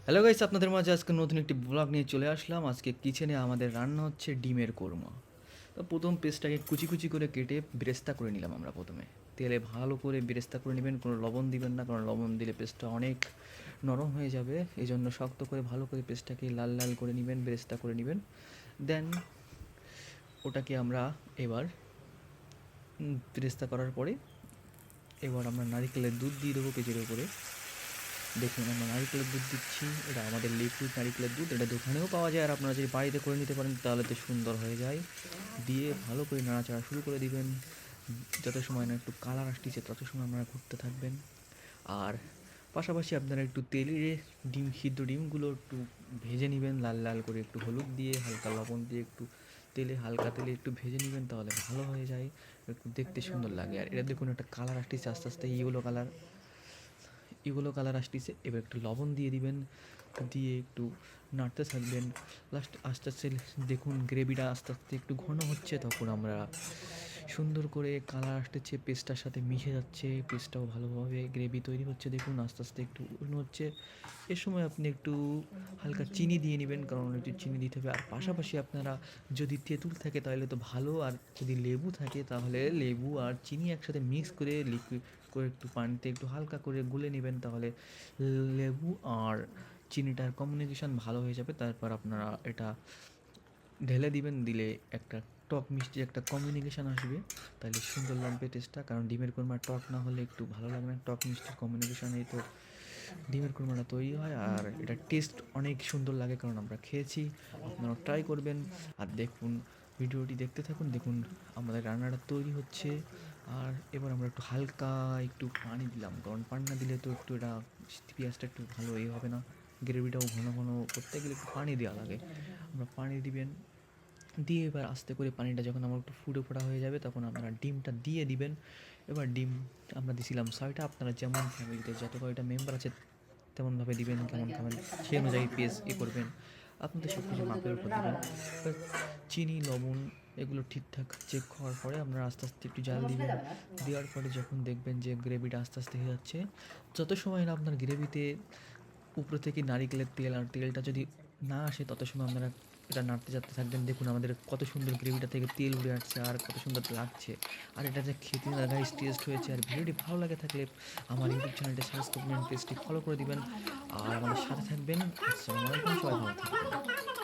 Hello guys, আপনাদের মাঝে আজকে নতুন একটি ব্লগ নিয়ে চলে আসলাম। আজকে কিচেনে আমাদের রান্না হচ্ছে ডিমের কোরমা। তো প্রথম পেস্টটাকে কুচি কুচি করে কেটে বেরেস্তা করে নিলাম আমরা প্রথমে। তেলে ভালো করে বেরেস্তা করে নেবেন, কোনো লবণ দিবেন না, কারণ লবণ দিলে পেস্টটা অনেক নরম হয়ে যাবে। এই জন্য শক্ত করে ভালো করে পেস্টটাকে লাল লাল করে নেবেন, বেরেস্তা করে নেবেন। দেন ওটাকে আমরা এবার বেরেস্তা করার পরে এবার আমরা নারিকেলের দুধ দিয়ে দেবো পেঁচের উপরে। দেখুন আমরা নারিকেলের দুধ দিচ্ছি, এটা আমাদের লিকুইড নারিকেলের দুধ, এটা দোকানেও পাওয়া যায়, আর আপনারা যদি বাড়িতে করে নিতে পারেন তাহলে তো সুন্দর হয়ে যায়। দিয়ে ভালো করে নাড়াচাড়া শুরু করে দিবেন। যত সময় না একটু কালার আসতেছে তত সময় আপনারা করতে থাকবেন। আর পাশাপাশি আপনারা একটু তেলে ডিম, সিদ্ধ ডিমগুলো একটু ভেজে নেবেন লাল লাল করে, একটু হলুদ দিয়ে হালকা লবণ দিয়ে একটু তেলে, হালকা তেলে একটু ভেজে নেবেন, তাহলে ভালো হয়ে যায়, একটু দেখতে সুন্দর লাগে। আর এটা দেখুন একটা কালার আসতেছে আস্তে আস্তে, ইয়েলো কালার, এগুলো কালার আসতেছে। এবার একটু লবণ দিয়ে দিবেন, দিয়ে একটু নাড়তে থাকবেন। লাস্ট আস্তে আস্তে দেখুন গ্রেভিটা আস্তে আস্তে একটু ঘন হচ্ছে, তখন আমরা সুন্দর করে কালার আসতেছে, পেস্টটার সাথে মিশে যাচ্ছে, পেস্টটাও ভালোভাবে গ্রেভি তৈরি হচ্ছে। দেখুন আস্তে আস্তে একটু উষ্ণ হচ্ছে। এ সময় আপনি একটু হালকা চিনি দিয়ে নেবেন, কারণ একটু চিনি দিতে হবে। আর পাশাপাশি আপনারা যদি তেঁতুল থাকে তাহলে তো ভালো, আর যদি লেবু থাকে তাহলে লেবু আর চিনি একসাথে মিক্স করে লিকুইড করে একটু পানিতে একটু হালকা করে গুলে নেবেন, তাহলে লেবু আর চিনিটার কমিউনিকেশান ভালো হয়ে যাবে। তারপর আপনারা এটা ঢেলে দিবেন, দিলে একটা টক মিষ্টি একটা কমিউনিকেশান আসবে, তাহলে সুন্দর লাগবে টেস্টটা। কারণ ডিমের কোরমা টক না হলে একটু ভালো লাগবে না, টক মিষ্টির কমিউনিকেশানেই তো ডিমের কোরমাটা তৈরি হয়। আর এটা টেস্ট অনেক সুন্দর লাগে, কারণ আমরা খেয়েছি। আপনারাও ট্রাই করবেন। আর দেখুন, ভিডিওটি দেখতে থাকুন। দেখুন আমাদের রান্নাটা তৈরি হচ্ছে। আর এবার আমরা একটু হালকা একটু পানি দিলাম, কারণ পানি না দিলে তো একটু এটা পেঁয়াজটা একটু ভালো হবে না। গ্রেভিটাও ঘন ঘন করতে গেলে একটু পানি দেওয়া লাগে। আমরা পানি দিবেন, দিয়ে এবার আস্তে করে পানিটা যখন আমার একটু ফুটে ফোটা হয়ে যাবে তখন আপনারা ডিমটা দিয়ে দিবেন। এবার ডিম আমরা দিছিলাম 6টা, আপনারা যেমন ফ্যামিলিতে যত কয়টা মেম্বার আছে তেমনভাবে দিবেন, কেমন খাবেন সেই অনুযায়ী করবেন। আপনাদের সব কিছু মাপের উপর দিবেন। এবার চিনি, লবণ এগুলো ঠিকঠাক চেক করার পরে আপনারা আস্তে আস্তে একটু জাল দিবেন। দেওয়ার পরে যখন দেখবেন যে গ্রেভিটা আস্তে আস্তে হয়ে যাচ্ছে, যত সময় না আপনার গ্রেভিতে উপরে থেকে নারিকেলের তেল আর তেলটা যদি না আসে তত সময় আপনারা এটা নাড়তে চাড়তে থাকবেন। দেখুন আমাদের কত সুন্দর গ্রেভিটা থেকে তেল উড়ে আসছে আর কত সুন্দর লাগছে। আর এটা যে খেতে না গাইস টেস্ট হয়েছে। আর ভিডিওটি ভালো লাগে থাকলে আমার ইউটিউব চ্যানেলটি সাবস্ক্রাইব করবেন, পেজটি ফলো করে দিবেন, আর আমাদের সাথে থাকবেন। আসসালামু আলাইকুম, সবাই ভালো থাকবেন।